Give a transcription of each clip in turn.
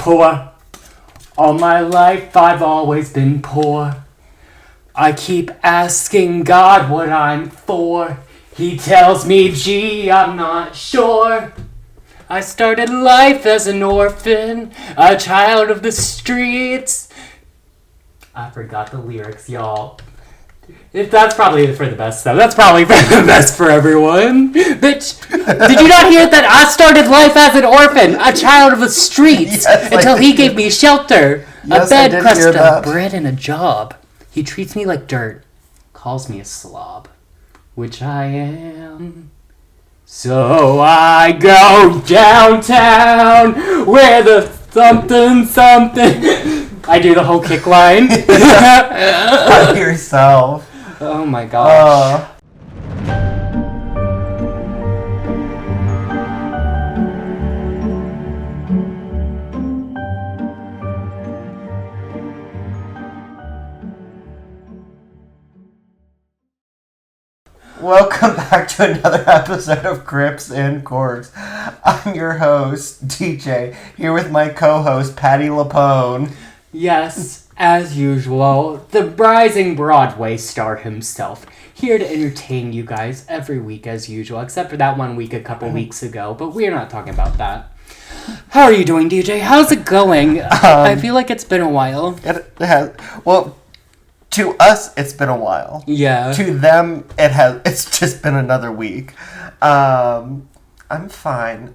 poor. All my life I've always been poor. I keep asking God what I'm for. He tells me, gee, I'm not sure. I started life as an orphan, a child of the streets. I forgot the lyrics, y'all. That's probably for the best, though. That's probably for the best for everyone. Bitch, did you not hear that I started life as an orphan, a child of the streets, Yes, until he gave me shelter, Yes, a bed, I did crust, hear that. bread, and a job. He treats me like dirt, calls me a slob, which I am. So I go downtown where the something. I do the whole kick line. By yourself. Oh my gosh. Welcome back to another episode of Crips and Corks. I'm your host, DJ, here with my co-host, Patty Lapone. Yes, as usual, the rising Broadway star himself, here to entertain you guys every week as usual, except for that 1 week a couple weeks ago, but we're not talking about that. How are you doing, DJ? How's it going? I feel like it's been a while. It has, well, to us, it's been a while. Yeah. To them, it's just been another week. I'm fine.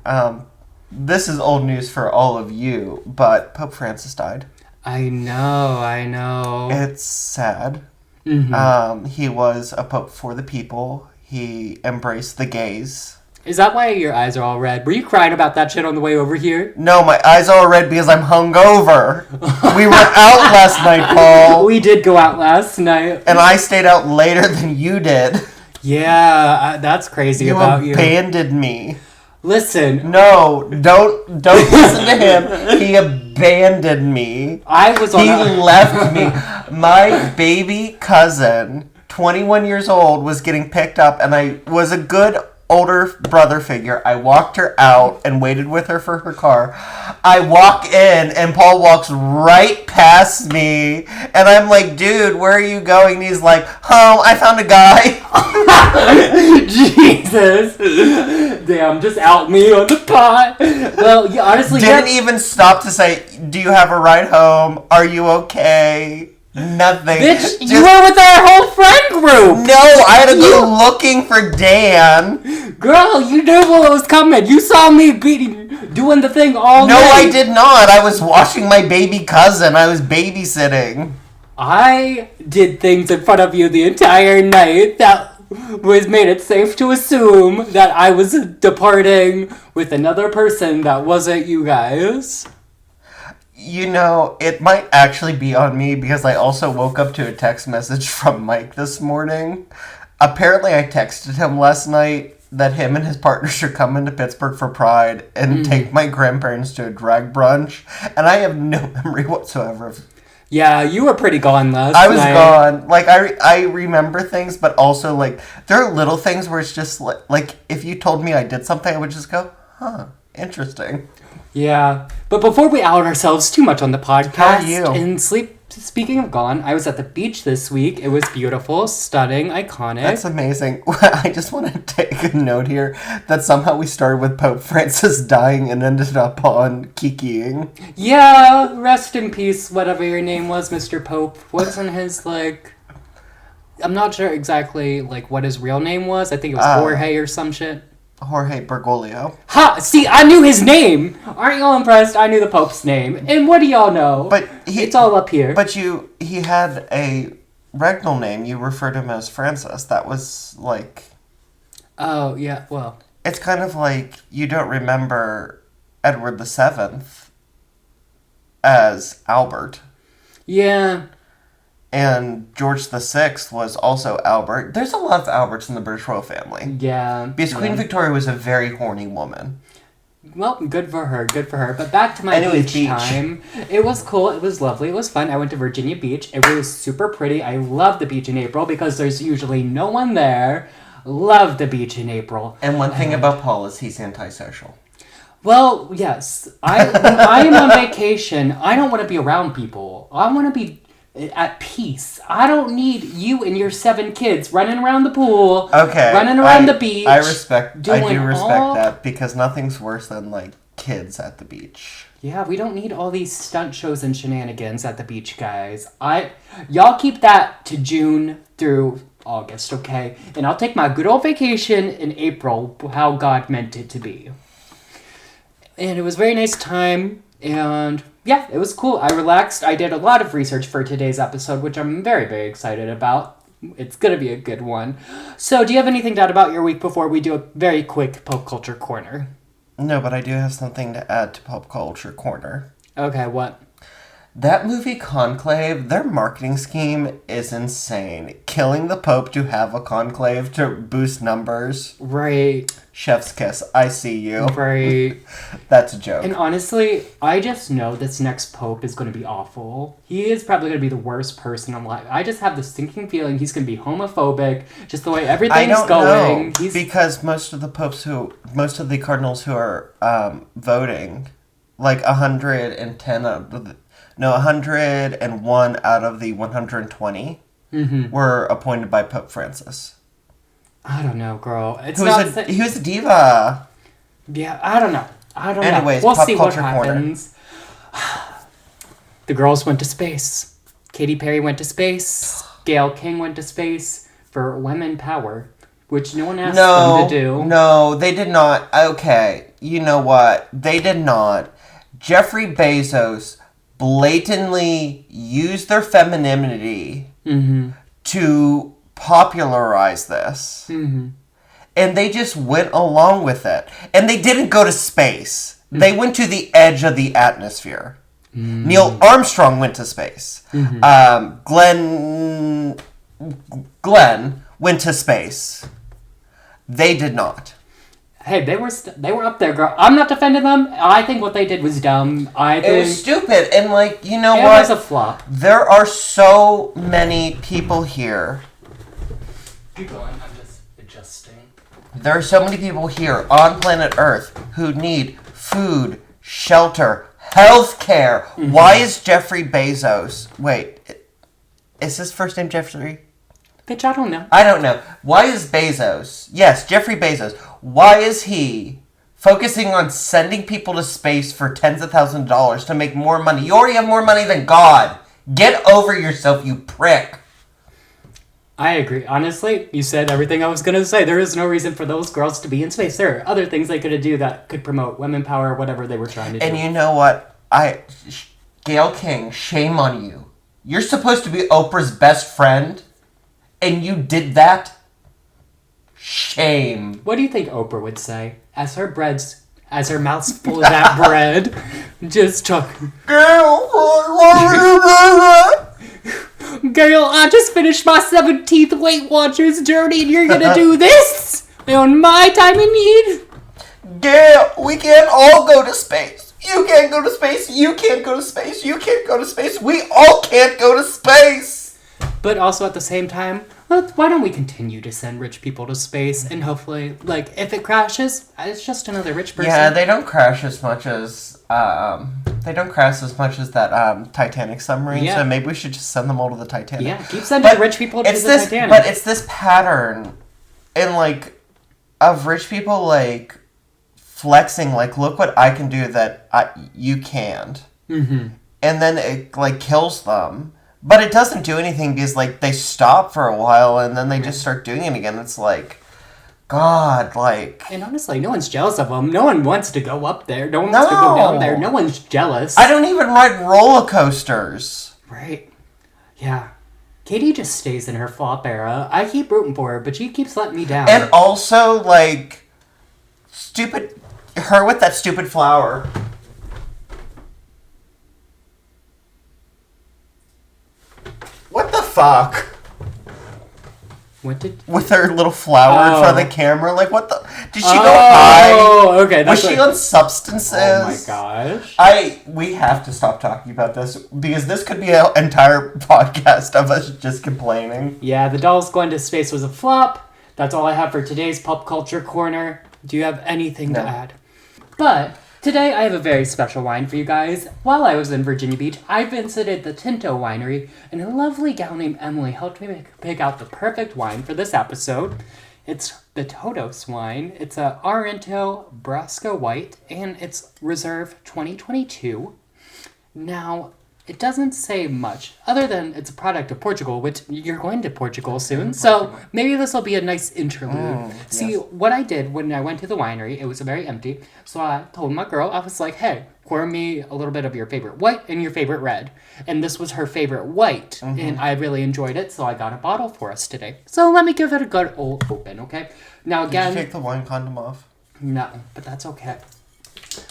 This is old news for all of you, but Pope Francis died. I know. It's sad. Mm-hmm. He was a pope for the people. He embraced the gays. Is that why your eyes are all red? Were you crying about that shit on the way over here? No, my eyes are red because I'm hungover. We were out last night, Paul. We did go out last night. And I stayed out later than you did. Yeah, that's crazy about you. You abandoned me. Listen. No, don't listen to him. He abandoned me. He left me. My baby cousin, 21 years old, was getting picked up, and I was a good older brother figure. I walked her out and waited with her for her car. I walk in, and Paul walks right past me, and I'm like, dude, where are you going? And he's like, home, I found a guy. Jesus. Damn, just out me on the pot. Well, you honestly didn't even stop to say, do you have a ride home? Are you okay? Nothing. Bitch, you were with our whole friend group. No, I had to go looking for Dan. Girl, you knew what was coming. You saw me doing the thing all night. No, I did not. I was watching my baby cousin. I was babysitting. I did things in front of you the entire night that made it safe to assume that I was departing with another person that wasn't you guys. You know, it might actually be on me because I also woke up to a text message from Mike this morning. Apparently, I texted him last night that him and his partner should come into Pittsburgh for Pride and take my grandparents to a drag brunch. And I have no memory whatsoever of. Yeah, you were pretty gone last night. I was gone. Like, I remember things, but also, like, there are little things where it's just, like, if you told me I did something, I would just go, huh, interesting. Yeah, but before we out ourselves too much on the podcast, how are you? And speaking of gone, I was at the beach this week. It was beautiful, stunning, iconic. That's amazing. I just want to take a note here that somehow we started with Pope Francis dying and ended up on kikiing. Yeah, rest in peace, whatever your name was, Mr. Pope. Wasn't his, like... I'm not sure exactly, like, what his real name was. I think it was Jorge or some shit. Jorge Bergoglio. Ha! See, I knew his name! Aren't y'all impressed? I knew the Pope's name. And what do y'all know? But it's all up here. But he had a regnal name. You referred to him as Francis. That was, like... Oh, yeah, well... It's kind of like you don't remember Edward VII as Albert. Yeah. And George VI was also Albert. There's a lot of Alberts in the British royal family. Yeah. Because Queen Victoria was a very horny woman. Well, good for her. But back to my beach time. It was cool. It was lovely. It was fun. I went to Virginia Beach. It was super pretty. I love the beach in April because there's usually no one there. Love the beach in April. And one thing about Paul is he's antisocial. Well, yes. When I am on vacation, I don't want to be around people. I want to be at peace. I don't need you and your 7 kids running around the pool, running around the beach. I do respect that because nothing's worse than like kids at the beach. Yeah, we don't need all these stunt shows and shenanigans at the beach, guys. Y'all keep that to June through August, okay? And I'll take my good old vacation in April, how God meant it to be. And it was a very nice time, and yeah, it was cool. I relaxed. I did a lot of research for today's episode, which I'm very, very excited about. It's going to be a good one. So, do you have anything to add about your week before we do a very quick pop culture corner? No, but I do have something to add to pop culture corner. Okay, what? That movie Conclave, their marketing scheme is insane. Killing the Pope to have a conclave to boost numbers. Right. Chef's kiss. I see you. Right. That's a joke. And honestly, I just know this next Pope is going to be awful. He is probably going to be the worst person alive. I just have this sinking feeling he's going to be homophobic, just the way everything's going. Because most of the cardinals who are voting, like 101 out of the 120 were appointed by Pope Francis. I don't know, girl. He was a diva. Yeah, I don't know. Anyways, we'll pop see culture what happens. The girls went to space. Katy Perry went to space. Gayle King went to space for women power, which no one asked them to do. No, they did not. Okay, you know what? They did not. Jeffrey Bezos blatantly used their femininity to popularize this. And they just went along with it. And they didn't go to space. They went to the edge of the atmosphere. Neil Armstrong went to space. Glenn went to space. They did not. Hey, they were up there, girl. I'm not defending them. I think what they did was dumb. It was stupid. And, like, you know what? It was a flop. There are so many people here. Keep going. I'm just adjusting. There are so many people here on planet Earth who need food, shelter, health care. Why is Jeffrey Bezos... Wait, is his first name Jeffrey? Bitch, I don't know. I don't know. Why is Bezos... Yes, Jeffrey Bezos. Why is he focusing on sending people to space for tens of thousands of dollars to make more money? You already have more money than God. Get over yourself, you prick. I agree. Honestly, you said everything I was going to say. There is no reason for those girls to be in space. There are other things they could do that could promote women power or whatever they were trying to do. And you know what? Gayle King, shame on you. You're supposed to be Oprah's best friend, and you did that? Shame. What do you think Oprah would say as her mouth's full of that bread? Just talking. Gayle, why are you doing that? Gayle, I just finished my 17th Weight Watchers journey and you're gonna do this on my time in need? Gayle, we can't all go to space. You can't go to space. You can't go to space. You can't go to space. We all can't go to space. But also at the same time, why don't we continue to send rich people to space and hopefully, like, if it crashes, it's just another rich person. Yeah, they don't crash as much as that Titanic submarine. Yeah. So maybe we should just send them all to the Titanic. Yeah, keep sending rich people to the Titanic. But it's this pattern, of rich people like flexing, like, look what I can do that you can't, and then it like kills them. But it doesn't do anything because, like, they stop for a while and then they just start doing it again. It's like, God, like... And honestly, no one's jealous of them. No one wants to go up there. No one wants to go down there. No one's jealous. I don't even ride roller coasters. Right. Yeah. Katie just stays in her flop era. I keep rooting for her, but she keeps letting me down. And also, like, her with that stupid flower... What the fuck? With her little flower in front of the camera? Like, what the... Did she go high? Oh, okay. Was she on substances? Oh my gosh. We have to stop talking about this, because this could be an entire podcast of us just complaining. Yeah, the dolls going to space was a flop. That's all I have for today's Pop Culture Corner. Do you have anything to add? But... Today I have a very special wine for you guys. While I was in Virginia Beach, I visited the Tinto Winery, and a lovely gal named Emily helped me pick out the perfect wine for this episode. It's the Todos wine. It's a Arento Brasco White, and it's Reserve 2022. Now, it doesn't say much, other than it's a product of Portugal, which you're going to Portugal soon, so maybe this will be a nice interlude. See, what I did when I went to the winery, it was very empty, so I told my girl, I was like, hey, pour me a little bit of your favorite white and your favorite red. And this was her favorite white, and I really enjoyed it, so I got a bottle for us today. So let me give it a good old open, okay? Now again... Did you take the wine condom off? No, but that's okay.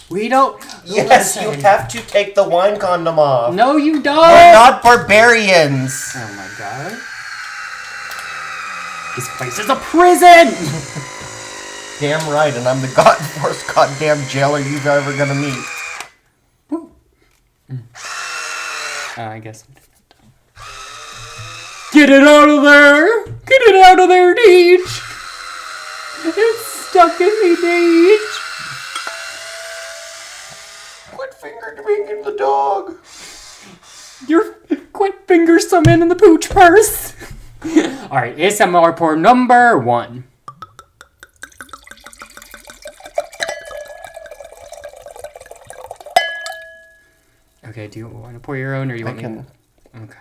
We don't... Yes, listen. You have to take the wine condom off. No, you don't. We're not barbarians. Oh my god. This place is a prison. Damn right, and I'm the worst goddamn jailer you've ever gonna meet. I guess I'm doing it. Get it out of there! Get it out of there, Deej! It's stuck in me, Deej! Quit finger-banging the dog. Your quit finger summon in the pooch purse. Alright, ASMR pour number 1. Okay, do you want to pour your own or you want me to? Okay.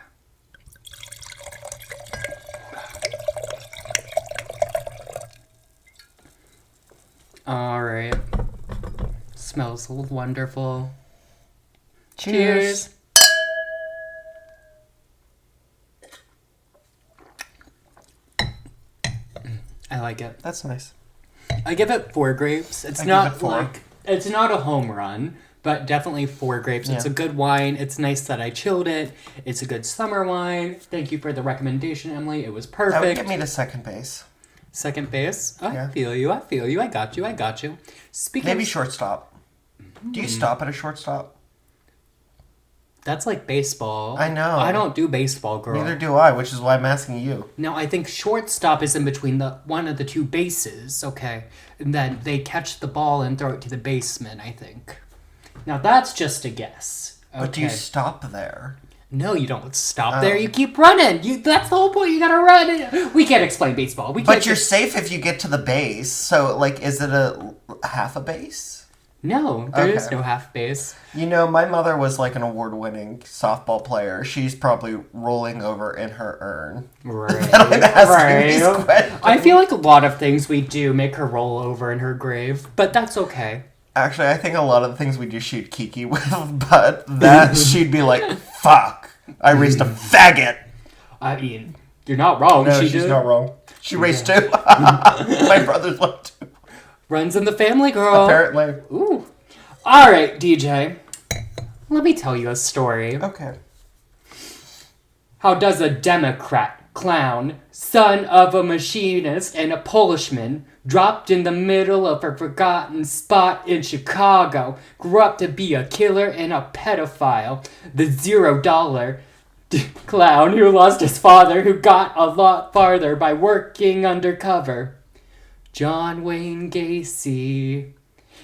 Alright. Smells wonderful. Cheers. I like it. That's nice. I give it 4 grapes. It's not a home run, but definitely 4 grapes. Yeah. It's a good wine. It's nice that I chilled it. It's a good summer wine. Thank you for the recommendation, Emily. It was perfect. That would get me to second base. Second base? Oh, yeah. I feel you. I got you. Maybe shortstop. Do you stop at a shortstop? That's like baseball. I know. I don't do baseball, girl. Neither do I, which is why I'm asking you. No, I think shortstop is in between one of the 2 bases, okay? And then they catch the ball and throw it to the baseman, I think. Now, that's just a guess. Okay. But do you stop there? No, you don't stop there. You keep running. That's the whole point. You gotta run. We can't explain baseball. But you're safe if you get to the base. So, is it a half a base? No, there is no half base. You know, my mother was an award-winning softball player. She's probably rolling over in her urn. Right. That I'm asking these questions. I feel like a lot of things we do make her roll over in her grave, but that's okay. Actually, I think a lot of the things we do she'd kiki with, but that she'd be like, fuck, I raised a faggot. I mean, you're not wrong. No, she's not wrong. She raised 2. My brother's one too. Runs in the family, girl. Apparently. Ooh. All right, DJ. Let me tell you a story. Okay. How does a Democrat clown, son of a machinist and a Polishman, dropped in the middle of a forgotten spot in Chicago, grew up to be a killer and a pedophile, the $0 clown who lost his father, who got a lot farther by working undercover? John Wayne Gacy.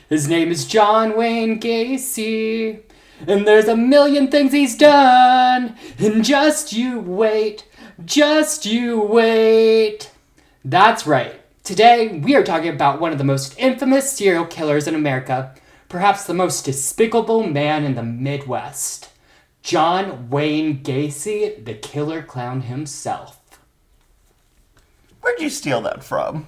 His name is John Wayne Gacy. And there's a million things he's done. And just you wait. Just you wait. That's right. Today, we are talking about one of the most infamous serial killers in America. Perhaps the most despicable man in the Midwest. John Wayne Gacy, the killer clown himself. Where'd you steal that from?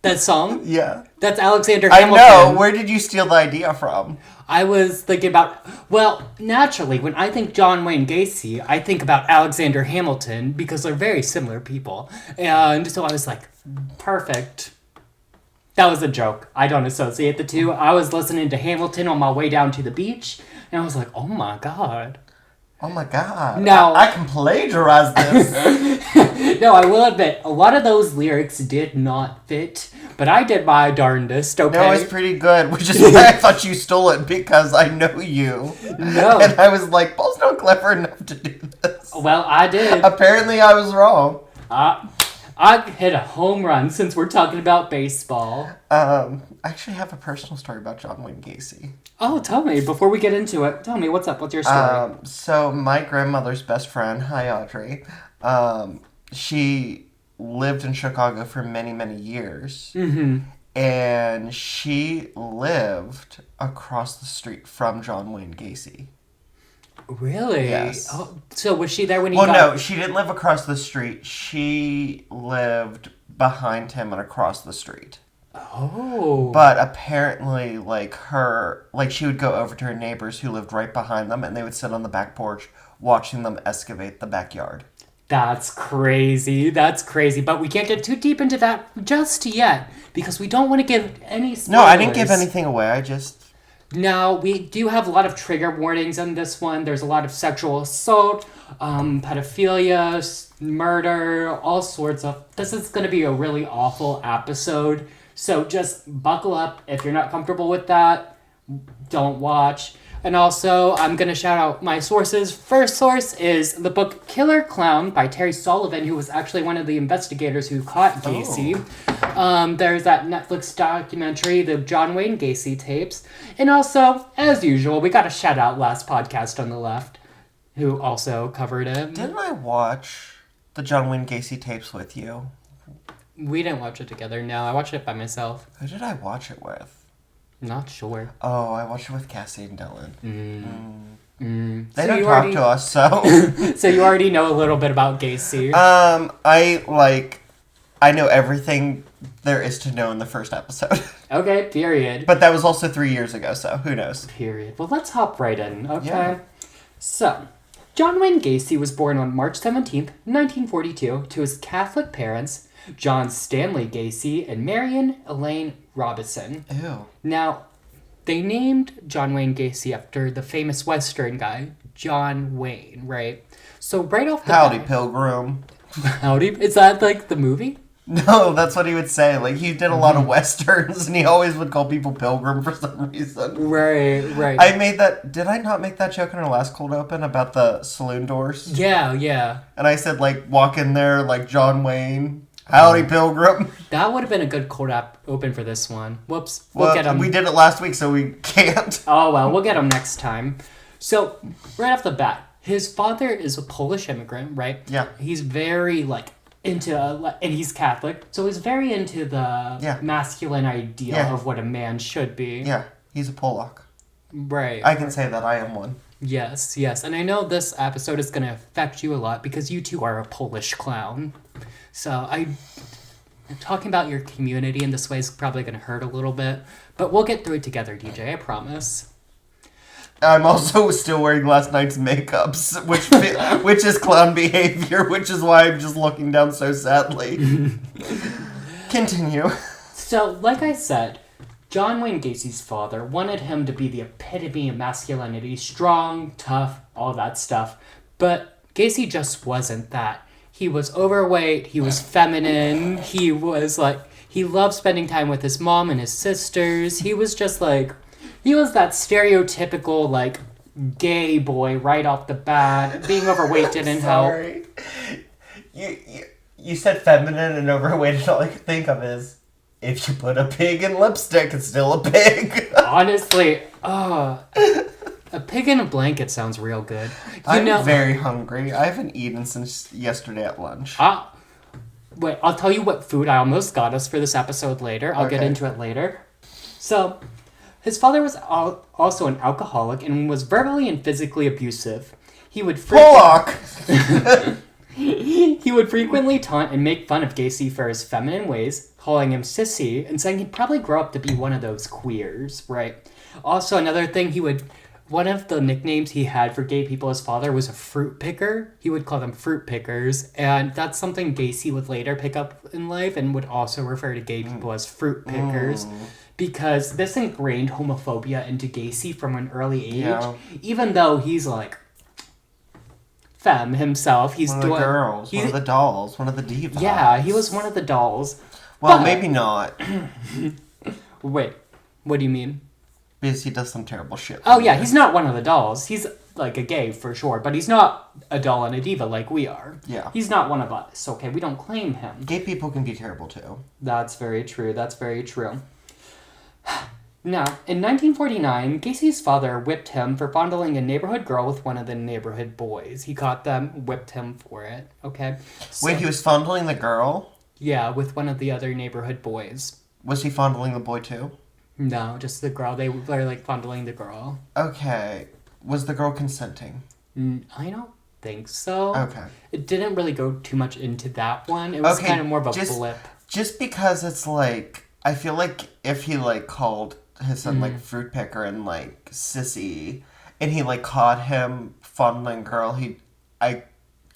That song? Yeah. That's Alexander Hamilton. I know. Where did you steal the idea from? I was thinking about... Well, naturally, when I think John Wayne Gacy, I think about Alexander Hamilton because they're very similar people. And so I was like, perfect. That was a joke. I don't associate the two. I was listening to Hamilton on my way down to the beach, and I was like, oh my god. Oh my god. Now, I can plagiarize this. No, I will admit, a lot of those lyrics did not fit, but I did my darndest, okay? No, it's pretty good, which is why I thought you stole it, because I know you. No. And I was like, Paul's not clever enough to do this. Well, I did. Apparently I was wrong. I hit a home run since we're talking about baseball. I actually have a personal story about John Wayne Gacy. Oh, tell me, before we get into it, tell me, what's up? What's your story? So my grandmother's best friend, hi Audrey, she lived in Chicago for many, many years. Mm-hmm. And she lived across the street from John Wayne Gacy. Really? Yes. Oh, so was she there when he no, she didn't live across the street. She lived behind him and across the street. Oh. But apparently, she would go over to her neighbors who lived right behind them, and they would sit on the back porch watching them excavate the backyard. That's crazy. But we can't get too deep into that just yet, because we don't want to give any spoilers. No, I didn't give anything away. Now, we do have a lot of trigger warnings on this one. There's a lot of sexual assault, pedophilia, murder, all sorts of... This is going to be a really awful episode. So just buckle up. If you're not comfortable with that, don't watch. And also, I'm going to shout out my sources. First source is the book Killer Clown by Terry Sullivan, who was actually one of the investigators who caught Gacy. There's that Netflix documentary, the John Wayne Gacy tapes. And also, as usual, we got to shout out Last Podcast on the Left, who also covered it. Didn't I watch the John Wayne Gacy tapes with you? We didn't watch it together, no. I watched it by myself. Who did I watch it with? Not sure. Oh, I watched it with Cassie and Dylan. They So don't talk to us, so... So you already know a little bit about Gacy. I know everything there is to know in the first episode. Okay, period. But that was also 3 years ago, so who knows? Period. Well, let's hop right in, okay? Yeah. So, John Wayne Gacy was born on March 17th, 1942, to his Catholic parents, John Stanley Gacy and Marion Elaine Robinson. Ew. Now, they named John Wayne Gacy after the famous Western guy, John Wayne, right? So right off the Howdy, bat... Pilgrim. Howdy? Is that like the movie? No, that's what he would say. Like, he did a lot of Westerns, and he always would call people Pilgrim for some reason. Right. I made that... Did I not make that joke in our last cold open about the saloon doors? Yeah. And I said, walk in there like John Wayne... Howdy, Pilgrim. That would have been a good cold open for this one. Whoops. We'll get him. We did it last week, so we can't. Oh, well, we'll get him next time. So, right off the bat, his father is a Polish immigrant, right? Yeah. He's very, into... and he's Catholic, so he's very into the masculine ideal of what a man should be. Yeah, he's a Polak. Right. I can say that I am one. Yes. And I know this episode is going to affect you a lot because you too are a Polish clown. So talking about your community in this way is probably going to hurt a little bit, but we'll get through it together, DJ, I promise. I'm also still wearing last night's makeups, which is clown behavior, which is why I'm just looking down so sadly. Continue. So, like I said, John Wayne Gacy's father wanted him to be the epitome of masculinity, strong, tough, all that stuff, but Gacy just wasn't that. He was overweight, he was feminine, he was he loved spending time with his mom and his sisters. He was just he was that stereotypical, gay boy right off the bat. Being overweight didn't help. You said feminine and overweight, and all I could think of is, if you put a pig in lipstick, it's still a pig. Honestly, a pig in a blanket sounds real good. I'm very hungry. I haven't eaten since yesterday at lunch. Wait, I'll tell you what food I almost got us for this episode later. I'll get into it later. So, his father was also an alcoholic and was verbally and physically abusive. He would He would frequently taunt and make fun of Gacy for his feminine ways, calling him sissy, and saying he'd probably grow up to be one of those queers, right? Also, another thing one of the nicknames he had for gay people, his father, was a fruit picker. He would call them fruit pickers, and that's something Gacy would later pick up in life and would also refer to gay people as fruit pickers, because this ingrained homophobia into Gacy from an early age, even though he's femme himself. He's one of the girls, one of the dolls, one of the divas. Yeah, he was one of the dolls. Well, maybe not. Wait, what do you mean? Because he does some terrible shit. Oh, yeah, he's not one of the dolls. He's like a gay for sure, but he's not a doll and a diva like we are. Yeah. He's not one of us, okay? We don't claim him. Gay people can be terrible too. That's very true. That's very true. Now, in 1949, Gacy's father whipped him for fondling a neighborhood girl with one of the neighborhood boys. He caught them, whipped him for it, okay? So, wait, he was fondling the girl? Yeah, with one of the other neighborhood boys. Was he fondling the boy too? No, just the girl. They were, like, fondling the girl. Okay. Was the girl consenting? I don't think so. Okay. It didn't really go too much into that one. It was kind of more of a blip. Just because it's, like, I feel like if he, like, called his son, like, fruit picker and, like, sissy, and he, like, caught him fondling girl, I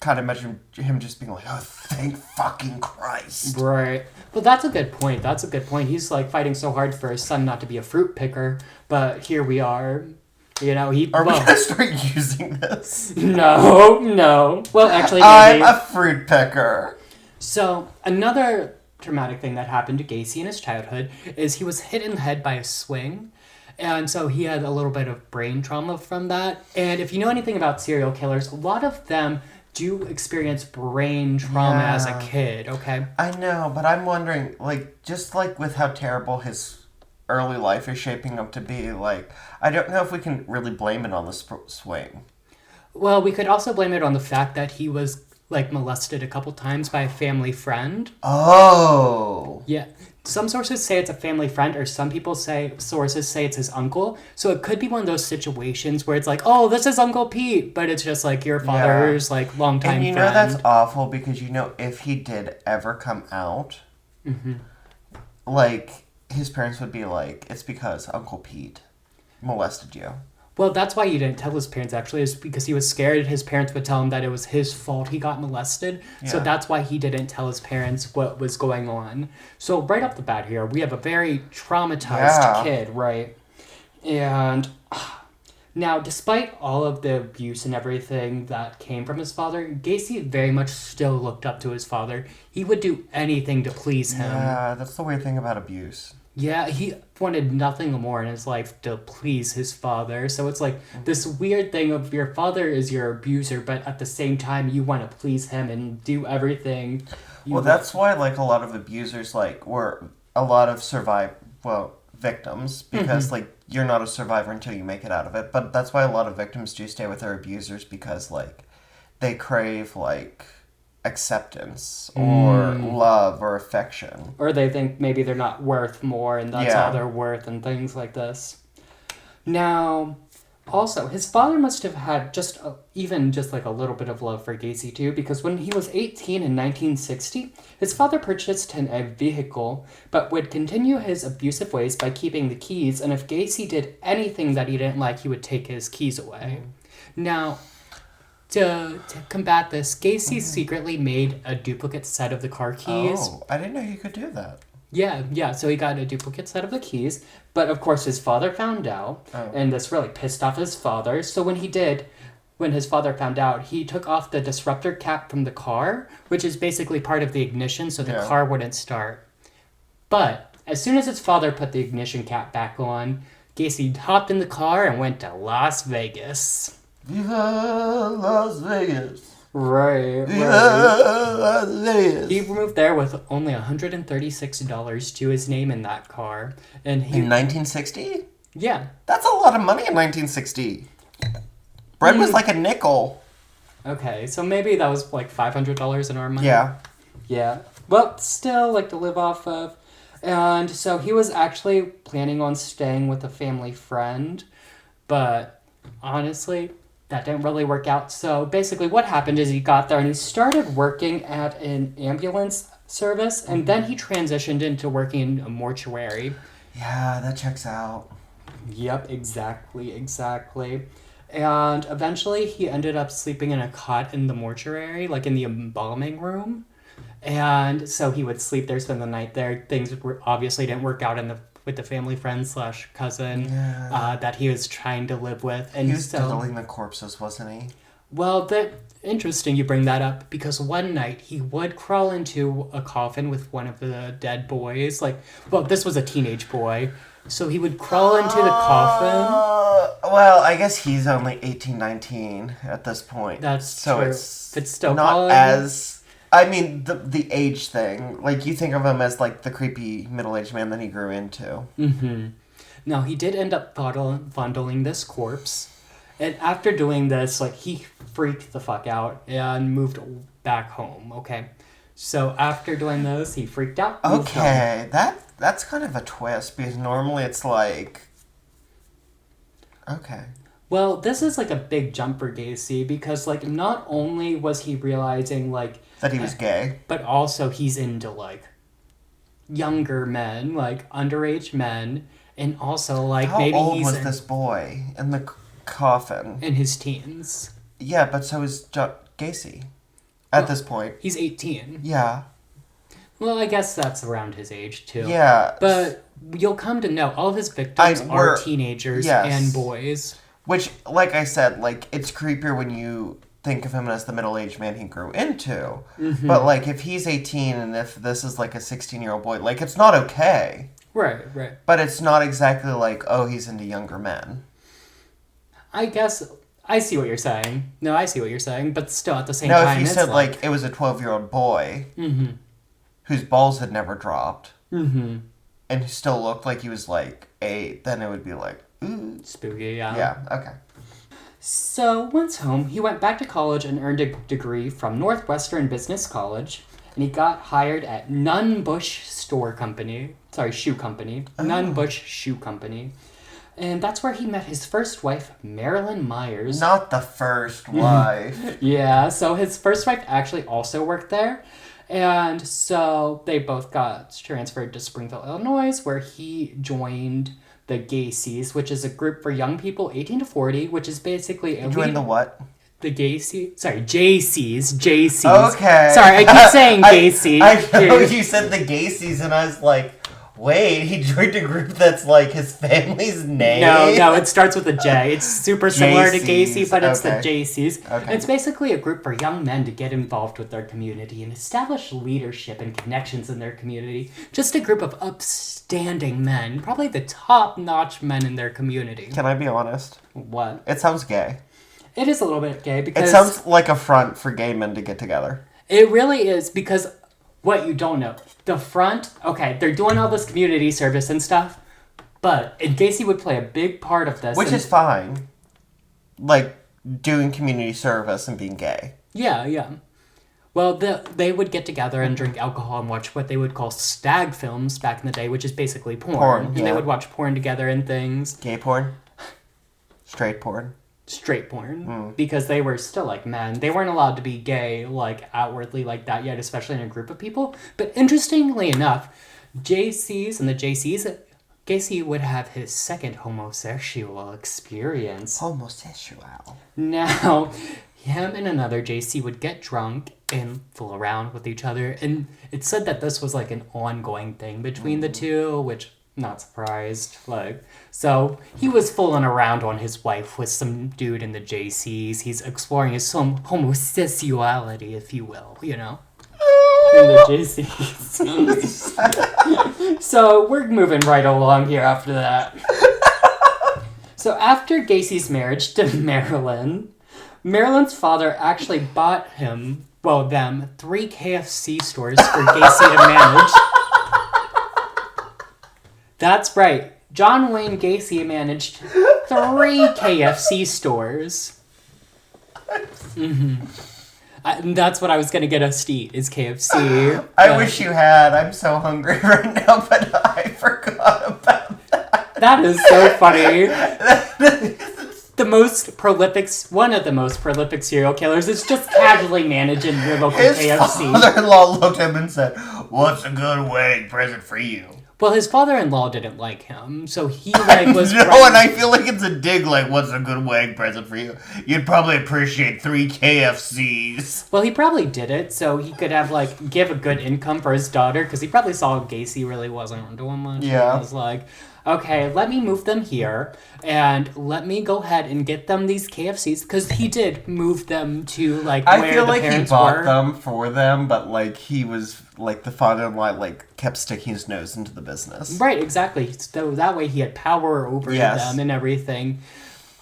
kind of imagine him just being like, oh, thank fucking Christ. Right. Well, that's a good point. That's a good point. He's, like, fighting so hard for his son not to be a fruit picker, but here we are. You know, Are we gonna start using this? No. Well, actually, maybe. I'm a fruit picker. So, another traumatic thing that happened to Gacy in his childhood is he was hit in the head by a swing. And so he had a little bit of brain trauma from that. And if you know anything about serial killers, a lot of them do experience brain trauma as a kid, okay? I know, but I'm wondering, like, just like with how terrible his early life is shaping up to be, like, I don't know if we can really blame it on the swing. Well, we could also blame it on the fact that he was, like, molested a couple times by a family friend. Oh. Yeah. Some sources say it's a family friend, or sources say it's his uncle. So it could be one of those situations where it's like, oh, this is Uncle Pete, but it's just like your father's like longtime friend. And you know that's awful because you know if he did ever come out, like his parents would be like, it's because Uncle Pete molested you. Well, that's why he didn't tell his parents, actually, is because he was scared his parents would tell him that it was his fault he got molested. Yeah. So that's why he didn't tell his parents what was going on. So right off the bat here, we have a very traumatized kid, right? And now, despite all of the abuse and everything that came from his father, Gacy very much still looked up to his father. He would do anything to please him. Yeah, that's the weird thing about abuse. Yeah, he wanted nothing more in his life to please his father. So it's like this weird thing of your father is your abuser, but at the same time you want to please him and do everything. That's why like a lot of abusers like were a lot of victims because like you're not a survivor until you make it out of it. But that's why a lot of victims do stay with their abusers because like they crave like acceptance or love or affection, or they think maybe they're not worth more and that's all they're worth and things like this. Now also his father must have had even like a little bit of love for Gacy too, because when he was 18 in 1960 his father purchased him a vehicle but would continue his abusive ways by keeping the keys, and if Gacy did anything that he didn't like he would take his keys away. Now to combat this, Gacy secretly made a duplicate set of the car keys. Oh, I didn't know you could do that. Yeah, so he got a duplicate set of the keys, but of course his father found out, and this really pissed off his father, so when his father found out, he took off the disruptor cap from the car, which is basically part of the ignition, so the car wouldn't start. But as soon as his father put the ignition cap back on, Gacy hopped in the car and went to Las Vegas. Viva Las Vegas. Right. Las Vegas. He moved there with only $136 to his name in that car. And in 1960? Yeah. That's a lot of money in 1960. Bread was like a nickel. Okay, so maybe that was like $500 in our money. Yeah. Well, still like to live off of. And so he was actually planning on staying with a family friend, but honestly, that didn't really work out. So basically what happened is he got there and he started working at an ambulance service, and then he transitioned into working in a mortuary. Yeah, that checks out. Yep, exactly. And eventually he ended up sleeping in a cot in the mortuary, like in the embalming room. And so he would sleep there, spend the night there. Things obviously didn't work out with the family friend / cousin that he was trying to live with. And he was diddling the corpses, wasn't he? Well, interesting you bring that up, because one night he would crawl into a coffin with one of the dead boys. This was a teenage boy. So he would crawl into the coffin. Well, I guess he's only 18, 19 at this point. That's true. It's still not as... I mean, the age thing. Like, you think of him as, like, the creepy middle-aged man that he grew into. Mm-hmm. No, he did end up fondling this corpse. And after doing this, like, he freaked the fuck out and moved back home, okay? So after doing this, he freaked out. Okay, that's kind of a twist, because normally it's like... Okay. Well, this is like a big jump for Gacy, because, like, not only was he realizing, like... That he was gay. But also he's into, like, younger men, like, underage men, and also, like, maybe How old was this boy in the coffin? In his teens. Yeah, but so is Gacy at this point. He's 18. Yeah. Well, I guess that's around his age, too. Yeah. But you'll come to know all of his victims are teenagers and boys. Which, like I said, like, it's creepier when you think of him as the middle-aged man he grew into. Mm-hmm. But, like, if he's 18 and if this is, like, a 16-year-old boy, like, it's not okay. Right. But it's not exactly like, oh, he's into younger men. I guess... I see what you're saying. No, I see what you're saying, but still at the same time... No, if you said, like, it was a 12-year-old boy whose balls had never dropped and he still looked like he was, like, 8, then it would be like, ooh. Spooky, yeah. Yeah, okay. So, once home, he went back to college and earned a degree from Northwestern Business College, and he got hired at Nunn Bush Shoe Company. Nunn Bush Shoe Company. And that's where he met his first wife, Marilyn Myers. Not the first wife. Yeah, so his first wife actually also worked there. And so they both got transferred to Springfield, Illinois, where he joined the Gacy's, which is a group for young people 18 to 40, which is basically... You joined the what? The Gacy... Sorry, JC's. Okay. Sorry, I keep saying Gacy. I know you said the Gacy's, and I was like... Wait, he joined a group that's like his family's name? No, it starts with a J. It's super similar to Gacy, but it's the Okay. JC's. Okay. It's basically a group for young men to get involved with their community and establish leadership and connections in their community. Just a group of upstanding men, probably the top-notch men in their community. Can I be honest? What? It sounds gay. It is a little bit gay because... It sounds like a front for gay men to get together. It really is, because what you don't know... The front, okay, they're doing all this community service and stuff, but Gacy would play a big part of this. Which is fine. Like, doing community service and being gay. Yeah. Well, they would get together and drink alcohol and watch what they would call stag films back in the day, which is basically porn. And they would watch porn together and things. Gay porn? Straight porn? Straight porn, because they were still like men. They weren't allowed to be gay, like outwardly like that yet, especially in a group of people. But interestingly enough, JC's and the JC's, Gacy would have his second homosexual experience. Homosexual. Now, him and another JC would get drunk and fool around with each other, and it said that this was like an ongoing thing between the two, which... Not surprised. So he was fooling around on his wife with some dude in the JC's. He's exploring his homosexuality, if you will, in the JC's. So we're moving right along here after that. So after Gacy's marriage to Marilyn's father actually bought them 3 KFC stores for Gacy to manage. That's right. John Wayne Gacy managed 3 KFC stores. And that's what I was going to get us to eat, is KFC. I wish you had. I'm so hungry right now, but I forgot about that. That is so funny. One of the most prolific serial killers is just casually managing your local KFC. His father-in-law looked at him and said, "What's a good wedding present for you?" Well, his father-in-law didn't like him, so he was... No, and I feel like it's a dig, like, what's a good wedding present for you? You'd probably appreciate 3 KFCs. Well, he probably did it, so he could have, give a good income for his daughter, because he probably saw Gacy really wasn't doing much. Yeah. And was like, okay, let me move them here, and let me go ahead and get them these KFCs, because he did move them to, like, where the parents were. I feel like he bought them for them, but, like, he was, like, the father-in-law, like, kept sticking his nose into the business. Right, exactly. So that way he had power over them and everything.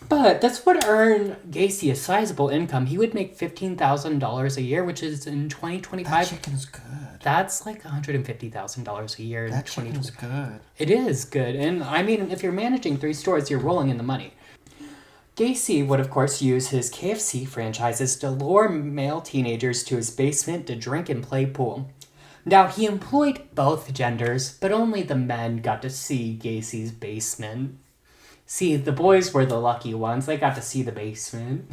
But this would earn Gacy a sizable income. He would make $15,000 a year, which is in 2025. That chicken's good. That's like $150,000 a year in 2025. That chicken's good. It is good. And I mean, if you're managing 3 stores, you're rolling in the money. Gacy would, of course, use his KFC franchises to lure male teenagers to his basement to drink and play pool. Now, he employed both genders, but only the men got to see Gacy's basement. See, the boys were the lucky ones. They got to see the basement.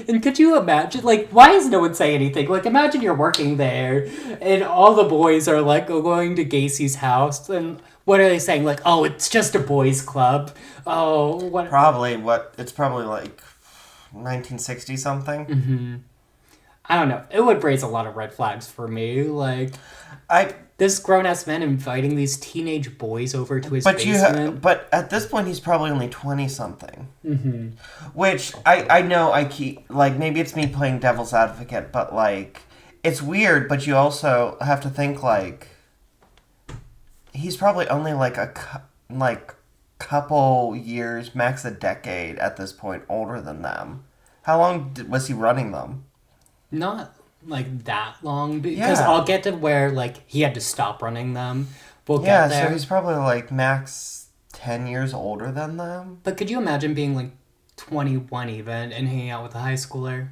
And could you imagine, like, why does no one say anything? Like, imagine you're working there, and all the boys are, like, going to Gacy's house, and what are they saying? Like, oh, it's just a boys' club. Oh, what? It's probably, like, 1960 something. Mm-hmm. I don't know. It would raise a lot of red flags for me. Like, this grown-ass man inviting these teenage boys over to his basement. But at this point, he's probably only 20-something. Mm-hmm. Which, I know I keep... Like, maybe it's me playing devil's advocate, but, like... It's weird, but you also have to think, like... He's probably only, like, couple years, max a decade at this point, older than them. How long was he running them? Not... like that long, because I'll get to where like he had to stop running them. We'll get there. So he's probably like max 10 years older than them. But could you imagine being like 21 even and hanging out with a high schooler?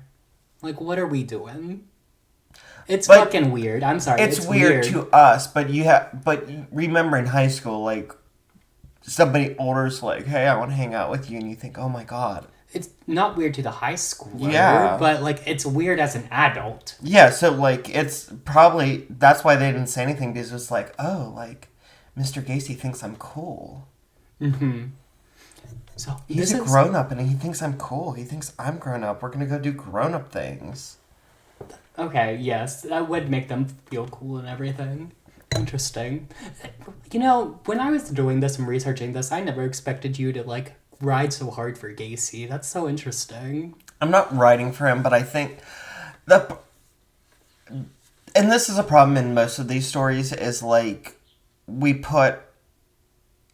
Like, what are we doing? It's fucking weird. I'm sorry. It's weird to us, but remember in high school, like somebody older's like, hey, I want to hang out with you, and you think, oh my god. It's not weird to the high schooler, but, like, it's weird as an adult. Yeah, so, like, it's probably... That's why they didn't say anything, because it's like, oh, like, Mr. Gacy thinks I'm cool. Mm-hmm. So he's a grown-up, and he thinks I'm cool. He thinks I'm grown-up. We're going to go do grown-up things. Okay, yes, that would make them feel cool and everything. Interesting. You know, when I was doing this and researching this, I never expected you to, like... ride so hard for Gacy. That's so interesting. I'm not riding for him, but I think and this is a problem in most of these stories, is like we put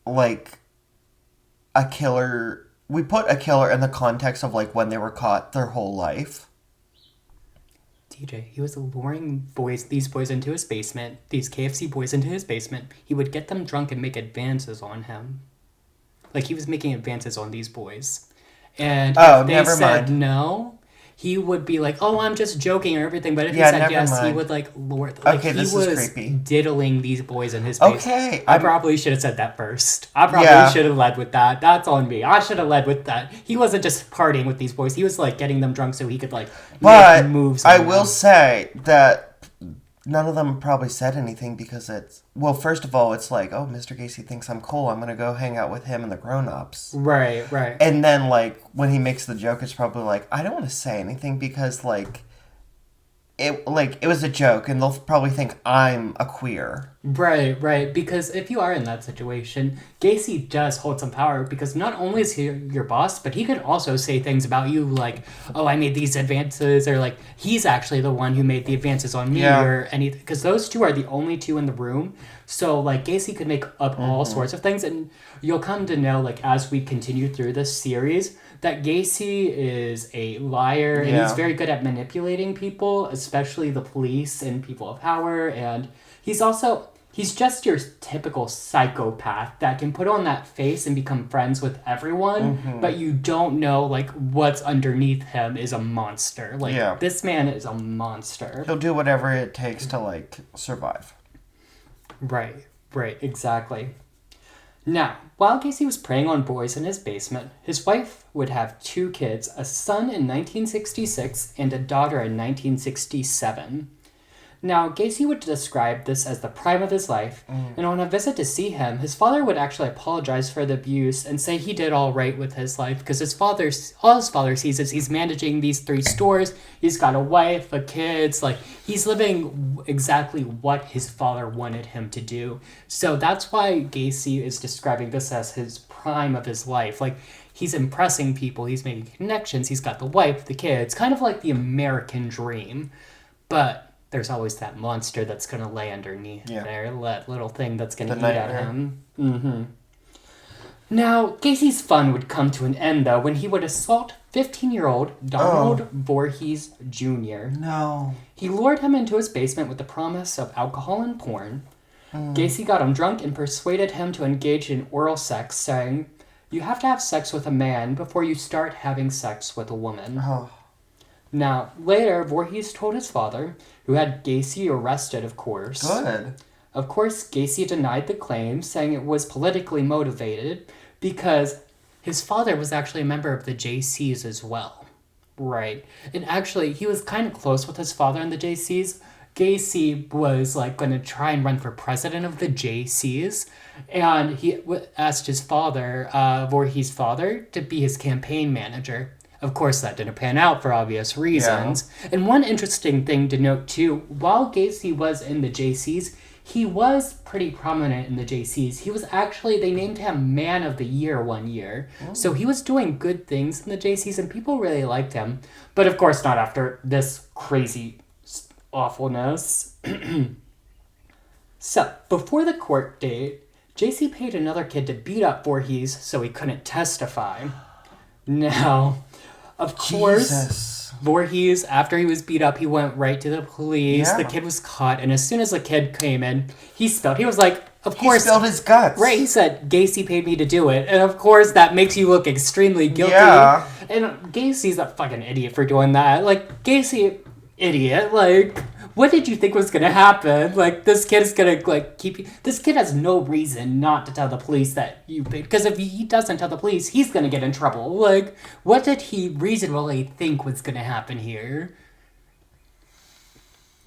a killer in the context of like when they were caught their whole life. DJ, he was luring these boys into his basement, these KFC boys into his basement. He would get them drunk and make advances on him. Like, he was making advances on these boys. And if they said no, he would be like, oh, I'm just joking or everything. But if he said yes, he would, like, lure... Like, okay, this is creepy. Diddling these boys in his basement. Okay. I probably should have said that first. I probably should have led with that. That's on me. I should have led with that. He wasn't just partying with these boys. He was, like, getting them drunk so he could, like, make moves. I will say that none of them probably said anything because it's... Well, first of all, it's like, oh, Mr. Gacy thinks I'm cool. I'm going to go hang out with him and the grown-ups. Right. And then, like, when he makes the joke, it's probably like, I don't want to say anything because, like... It was a joke, and they'll probably think I'm a queer. Right. Because if you are in that situation, Gacy does hold some power, because not only is he your boss, but he could also say things about you like, oh, I made these advances, or like, he's actually the one who made the advances on me, or anything. Because those two are the only two in the room. So, like, Gacy could make up all sorts of things, and you'll come to know, like, as we continue through this series, that Gacy is a liar, and he's very good at manipulating people, especially the police and people of power, and he's just your typical psychopath that can put on that face and become friends with everyone, but you don't know, like, what's underneath him is a monster. Like, this man is a monster. He'll do whatever it takes to, like, survive. Right, exactly. Now, while Gacy was preying on boys in his basement, his wife would have 2 kids, a son in 1966 and a daughter in 1967. Now, Gacy would describe this as the prime of his life, and on a visit to see him, his father would actually apologize for the abuse and say he did all right with his life, because all his father sees is he's managing these 3 stores, he's got a wife, a kids, like, he's living exactly what his father wanted him to do. So that's why Gacy is describing this as his prime of his life. Like, he's impressing people, he's making connections, he's got the wife, the kids, kind of like the American dream, but there's always that monster that's going to lay underneath there, that little thing that's going to eat at him. Mm-hmm. Now, Gacy's fun would come to an end, though, when he would assault 15-year-old Donald Voorhees Jr. No. He lured him into his basement with the promise of alcohol and porn. Gacy got him drunk and persuaded him to engage in oral sex, saying, "You have to have sex with a man before you start having sex with a woman." Oh. Now, later, Voorhees told his father, who had Gacy arrested, of course. Good. Of course, Gacy denied the claim, saying it was politically motivated, because his father was actually a member of the JCs as well. Right. And actually, he was kind of close with his father in the JCs. Gacy was, like, going to try and run for president of the JCs, and he asked his father, Voorhees' father, to be his campaign manager. Of course, that didn't pan out for obvious reasons. Yeah. And one interesting thing to note, too, while Gacy was in the JCs, he was pretty prominent in the JCs. He was actually, they named him Man of the Year one year. Oh. So he was doing good things in the JCs, and people really liked him. But of course, not after this crazy awfulness. So, before the court date, Gacy paid another kid to beat up Voorhees so he couldn't testify. Now, of course, Voorhees, after he was beat up, he went right to the police. Yeah. The kid was caught, and as soon as the kid came in, he was like, of course. He spilled his guts. Right, he said, Gacy paid me to do it. And of course, that makes you look extremely guilty. Yeah. And Gacy's a fucking idiot for doing that. Like, Gacy, idiot, like, what did you think was gonna happen? Like, this kid is gonna, like, keep you... This kid has no reason not to tell the police that you... Because if he doesn't tell the police, he's gonna get in trouble. Like, what did he reasonably think was gonna happen here?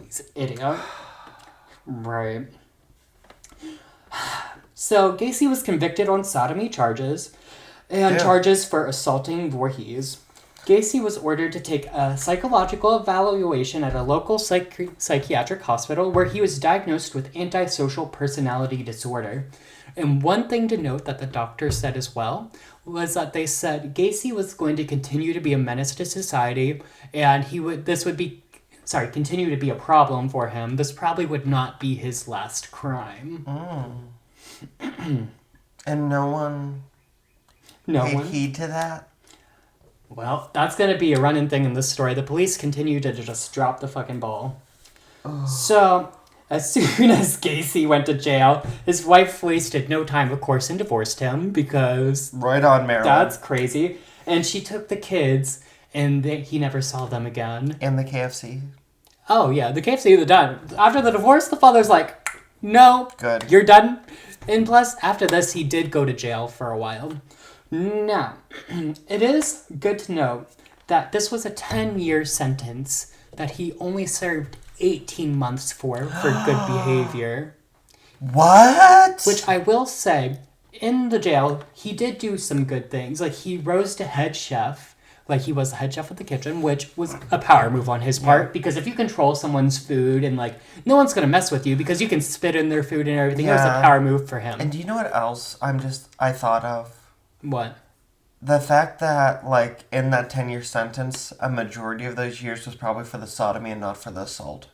He's an idiot. Right. So, Gacy was convicted on sodomy charges and charges for assaulting Voorhees. Gacy was ordered to take a psychological evaluation at a local psychiatric hospital where he was diagnosed with antisocial personality disorder. And one thing to note that the doctor said as well was that they said Gacy was going to continue to be a menace to society, and continue to be a problem for him. This probably would not be his last crime. And no one paid heed to that? Well, that's going to be a running thing in this story. The police continue to just drop the fucking ball. Oh. So, as soon as Gacy went to jail, his wife wasted no time, of course, and divorced him because... Right on, Marilyn. That's crazy. And she took the kids, and he never saw them again. And the KFC. Oh, yeah, the KFC, they're done. After the divorce, the father's like, no, good, you're done. And plus, after this, he did go to jail for a while. Now, it is good to note that this was a 10-year sentence that he only served 18 months for good behavior. What? Which I will say, in the jail, he did do some good things. Like, he rose to head chef. Like, he was the head chef of the kitchen, which was a power move on his part. Because if you control someone's food and, like, no one's going to mess with you because you can spit in their food and everything. Yeah. It was a power move for him. And do you know what else I thought of? What? The fact that, like, in that 10-year sentence, a majority of those years was probably for the sodomy and not for the assault.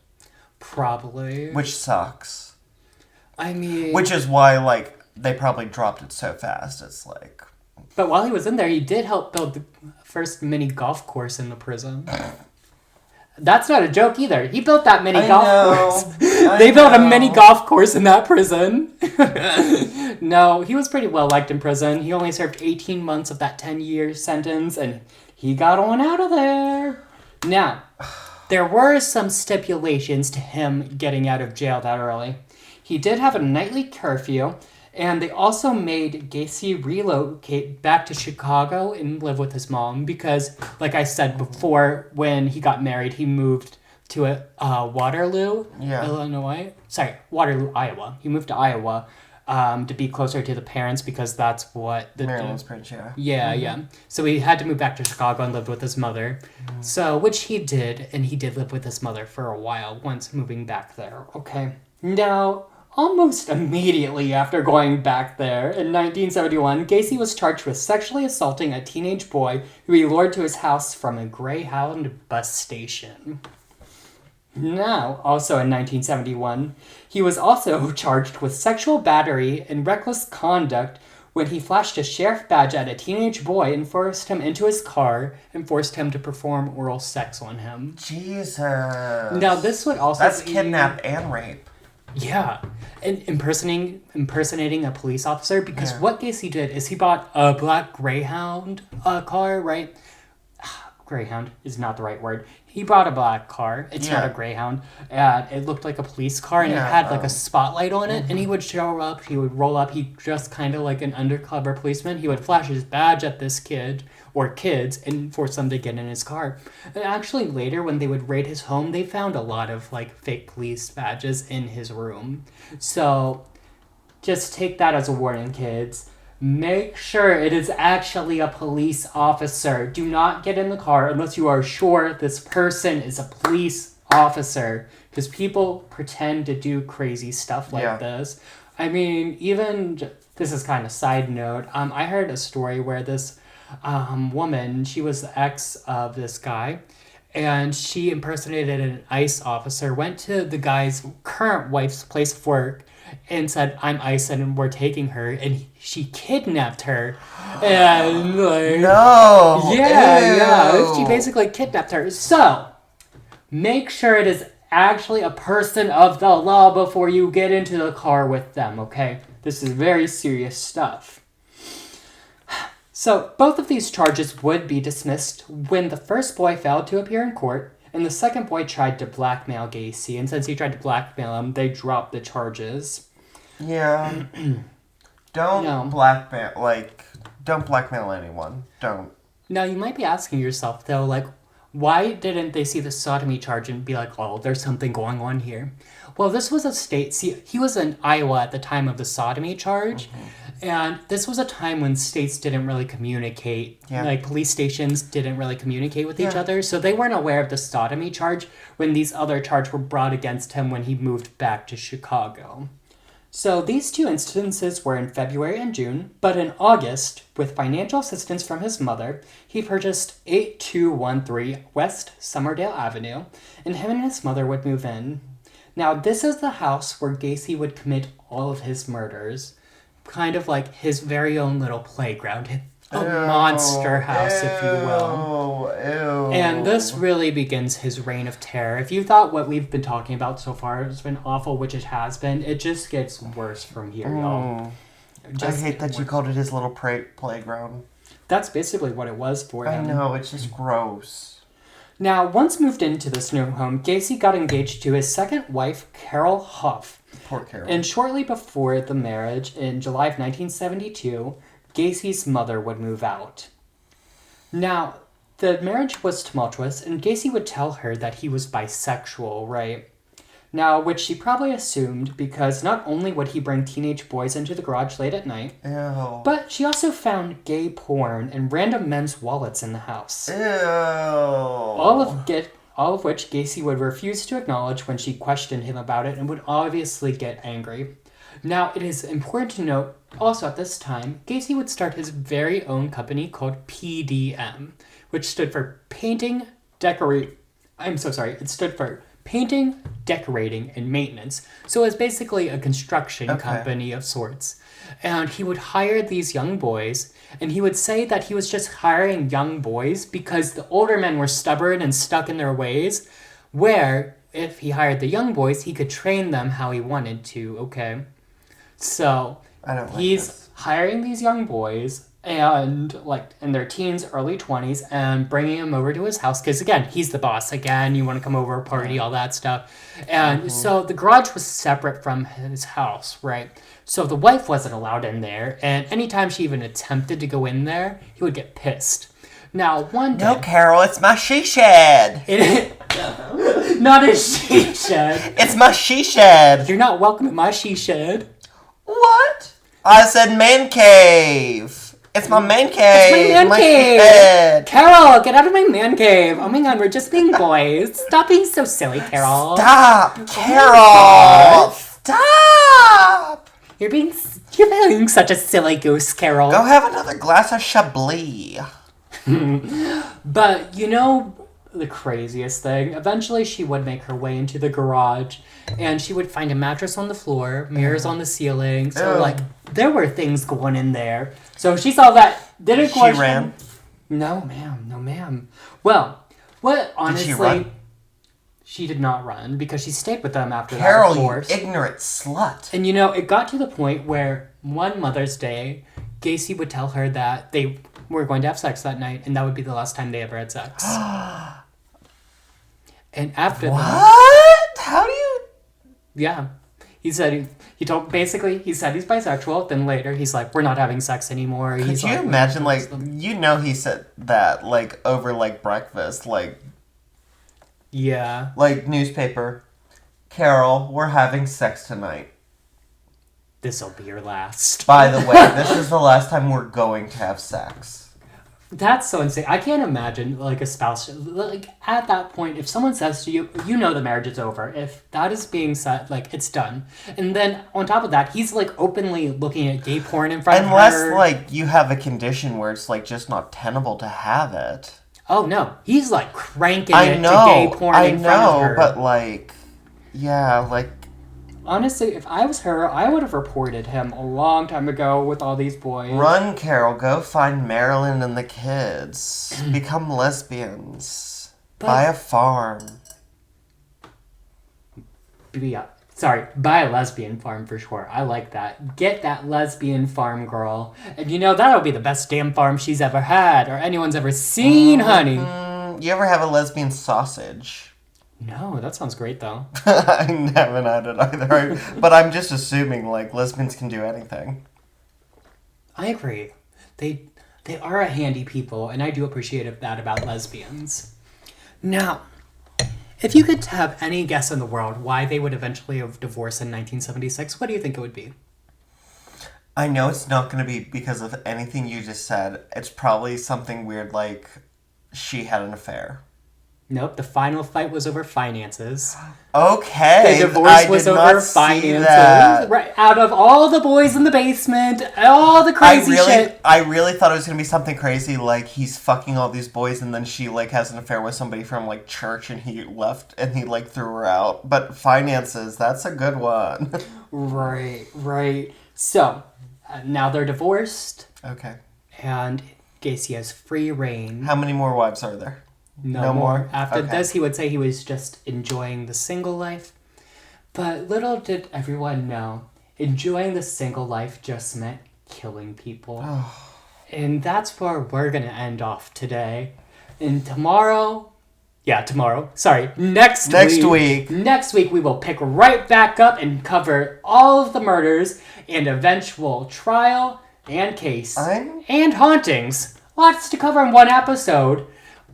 Probably. Which sucks. I mean... Which is why, like, they probably dropped it so fast. It's like... But while he was in there, he did help build the first mini golf course in the prison. That's not a joke either. He built that mini golf course. They built a mini golf course in that prison. No, he was pretty well liked in prison. He only served 18 months of that 10-year sentence, and he got on out of there. Now, there were some stipulations to him getting out of jail that early. He did have a nightly curfew, and they also made Gacy relocate back to Chicago and live with his mom because, like I said before, when he got married, he moved Waterloo, Illinois. Sorry, Waterloo, Iowa. He moved to Iowa to be closer to the parents because that's what Maryland's parents, yeah. So he had to move back to Chicago and lived with his mother. So, which he did, and he did live with his mother for a while once moving back there. Okay. Now, almost immediately after going back there, in 1971, Gacy was charged with sexually assaulting a teenage boy who he lured to his house from a Greyhound bus station. Now, also in 1971, he was also charged with sexual battery and reckless conduct when he flashed a sheriff badge at a teenage boy and forced him into his car and forced him to perform oral sex on him. Jesus. Now, this would also That's kidnap and rape. Yeah, and impersonating a police officer, because what Gacy did is he bought a black Greyhound car, right? Greyhound is not the right word. He bought a black car. It's not a Greyhound. And it looked like a police car, and it had like a spotlight on it. And he would show up, he would roll up, he dressed kind of like an undercover policeman. He would flash his badge at this kid or kids and force them to get in his car. And actually later, when they would raid his home, they found a lot of like fake police badges in his room. So just take that as a warning, kids. Make sure it is actually a police officer. Do not get in the car unless you are sure this person is a police officer. Because people pretend to do crazy stuff like this. I mean, even... This is kind of side note. I heard a story where this woman, she was the ex of this guy, and she impersonated an ICE officer, went to the guy's current wife's place of work, and said, "I'm ICE and we're taking her," and she kidnapped her. And like... No! Yeah. She basically kidnapped her. So, make sure it is actually a person of the law before you get into the car with them, okay? This is very serious stuff. So, both of these charges would be dismissed when the first boy failed to appear in court, and the second boy tried to blackmail Gacy, and since he tried to blackmail him, they dropped the charges. Yeah. Don't blackmail anyone. Don't. Now, you might be asking yourself, though, like, why didn't they see the sodomy charge and be like, oh, there's something going on here? Well, this was a state... See, he was in Iowa at the time of the sodomy charge, and this was a time when states didn't really communicate. Like, police stations didn't really communicate with each other, so they weren't aware of the sodomy charge when these other charges were brought against him when he moved back to Chicago. So these two instances were in February and June, but in August, with financial assistance from his mother, he purchased 8213 West Summerdale Avenue, and him and his mother would move in. Now, this is the house where Gacy would commit all of his murders. Kind of like his very own little playground. A monster house, if you will. And this really begins his reign of terror. If you thought what we've been talking about so far has been awful, which it has been, it just gets worse from here, y'all. I hate that you called it his little playground. That's basically what it was for him. I know, it's just gross. Now, once moved into this new home, Gacy got engaged to his second wife, Carol Huff. Poor Carol. And shortly before the marriage, in July of 1972, Gacy's mother would move out. Now, the marriage was tumultuous, and Gacy would tell her that he was bisexual, right? Now, which she probably assumed because not only would he bring teenage boys into the garage late at night, but she also found gay porn and random men's wallets in the house. All of which Gacy would refuse to acknowledge when she questioned him about it and would obviously get angry. Now, it is important to note, also at this time, Gacy would start his very own company called PDM, which stood for Painting, Decorating, and Maintenance. So it was basically a construction company of sorts. And he would hire these young boys, and he would say that he was just hiring young boys because the older men were stubborn and stuck in their ways, where if he hired the young boys, he could train them how he wanted to, okay? So he's hiring these young boys and like in their teens, early 20s, and bringing them over to his house because again, he's the boss. Again, you want to come over, party, all that stuff. And so the garage was separate from his house, right? So the wife wasn't allowed in there, and anytime she even attempted to go in there, he would get pissed. Now, one day... No, Carol, it's my she shed! Not a she shed. It's my she shed. You're not welcome at my she shed. What? I said man cave. It's my man cave. It's my man cave. Carol, get out of my man cave. Oh my god, we're just being boys. Stop being so silly, Carol. Stop, Carol. Stop. You're being such a silly goose, Carol. Go have another glass of Chablis. But you know the craziest thing? Eventually she would make her way into the garage and she would find a mattress on the floor, mirrors on the ceiling. So like there were things going in there. So she saw that, didn't question. She ran? No ma'am. Well, what honestly... Did she run? She did not run because she stayed with them after Carol, that, of course. You ignorant slut. And you know, it got to the point where one Mother's Day, Gacy would tell her that they were going to have sex that night, and that would be the last time they ever had sex. And after what? that... How do you... Yeah. He said he said he's bisexual, then later he's like, we're not having sex anymore. Could you imagine, like, you know he said that, like, over, like, breakfast, like... Yeah. Like, newspaper. Carol, we're having sex tonight. This'll be your last. By the way, this is the last time we're going to have sex. That's so insane. I can't imagine, like, a spouse... Like, at that point, if someone says to you, you know the marriage is over. If that is being said, like, it's done. And then, on top of that, he's, like, openly looking at gay porn in front of her. Unless, like, you have a condition where it's, like, just not tenable to have it. Oh, no. He's, like, cranking it to gay porn in front of her. But, like... Yeah, like... Honestly, if I was her, I would have reported him a long time ago with all these boys. Run, Carol. Go find Marilyn and the kids. Become lesbians. Buy a farm. Yeah. Sorry, buy a lesbian farm for sure. I like that. Get that lesbian farm girl. And you know, that'll be the best damn farm she's ever had or anyone's ever seen, honey. You ever have a lesbian sausage? No, that sounds great, though. I haven't had it either. But I'm just assuming, like, lesbians can do anything. I agree. They are a handy people, and I do appreciate that about lesbians. Now, if you could have any guess in the world why they would eventually have divorced in 1976, what do you think it would be? I know it's not going to be because of anything you just said. It's probably something weird like she had an affair. Nope, the final fight was over finances. Okay, the divorce was over finances. Right, out of all the boys in the basement, all the crazy shit. I really thought it was gonna be something crazy, like he's fucking all these boys, and then she like has an affair with somebody from like church, and he left, and he like threw her out. But finances, that's a good one. Right. So now they're divorced. Okay. And Gacy has free reign. How many more wives are there? No more. After this, he would say he was just enjoying the single life. But little did everyone know, enjoying the single life just meant killing people. And that's where we're going to end off today. And next week we will pick right back up and cover all of the murders and eventual trial and case and hauntings. Lots to cover in one episode.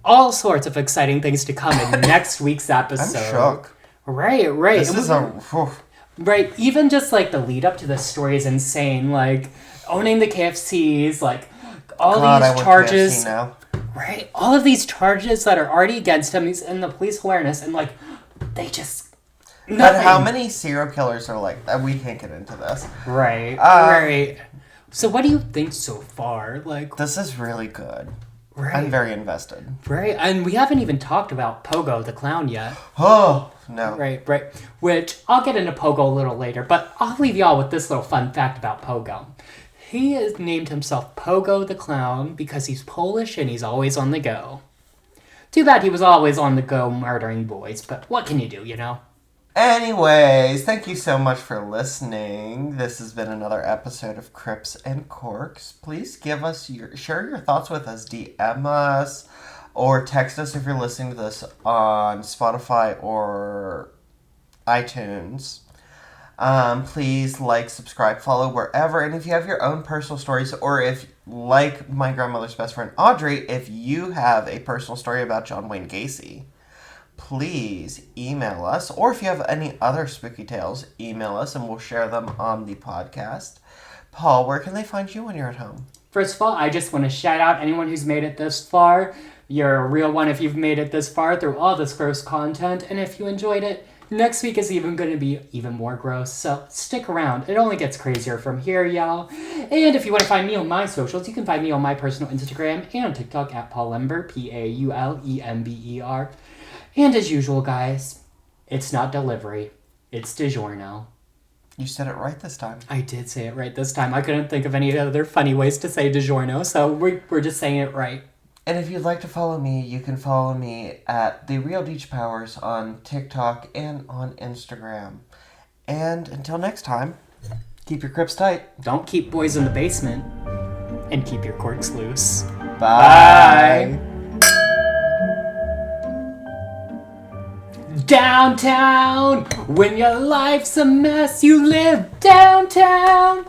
All sorts of exciting things to come in next week's episode. I'm shocked. Right. This is right. Even just like the lead up to the story is insane. Like owning the KFCs, like all these charges. Now. Right. All of these charges that are already against him and the police awareness, and like they just. Nothing. But how many serial killers are like that? We can't get into this. Right. So what do you think so far? Like this is really good. Right. I'm very invested. Right, and we haven't even talked about Pogo the clown yet. Oh, no. Right. Which, I'll get into Pogo a little later, but I'll leave y'all with this little fun fact about Pogo. He has named himself Pogo the Clown because he's Polish and he's always on the go. Too bad he was always on the go murdering boys, but what can you do, you know? Anyways, thank you so much for listening. This has been another episode of Crips and Corks. Please share your thoughts with us, DM us, or text us if you're listening to this on Spotify or iTunes. Please like, subscribe, follow wherever. And if you have your own personal stories, or if, like my grandmother's best friend Audrey, if you have a personal story about John Wayne Gacy, please email us. Or if you have any other spooky tales, email us and we'll share them on the podcast. Paul, where can they find you when you're at home? First of all, I just want to shout out anyone who's made it this far. You're a real one if you've made it this far through all this gross content. And if you enjoyed it, next week is even going to be even more gross. So stick around. It only gets crazier from here, y'all. And if you want to find me on my socials, you can find me on my personal Instagram and on TikTok at Paulember, Paulember. And as usual, guys, it's not delivery. It's DiGiorno. You said it right this time. I did say it right this time. I couldn't think of any other funny ways to say DiGiorno, so we're just saying it right. And if you'd like to follow me, you can follow me at The Real Deej Powers on TikTok and on Instagram. And until next time, keep your crips tight. Don't keep boys in the basement. And keep your corks loose. Bye. Downtown, when your life's a mess, you live downtown.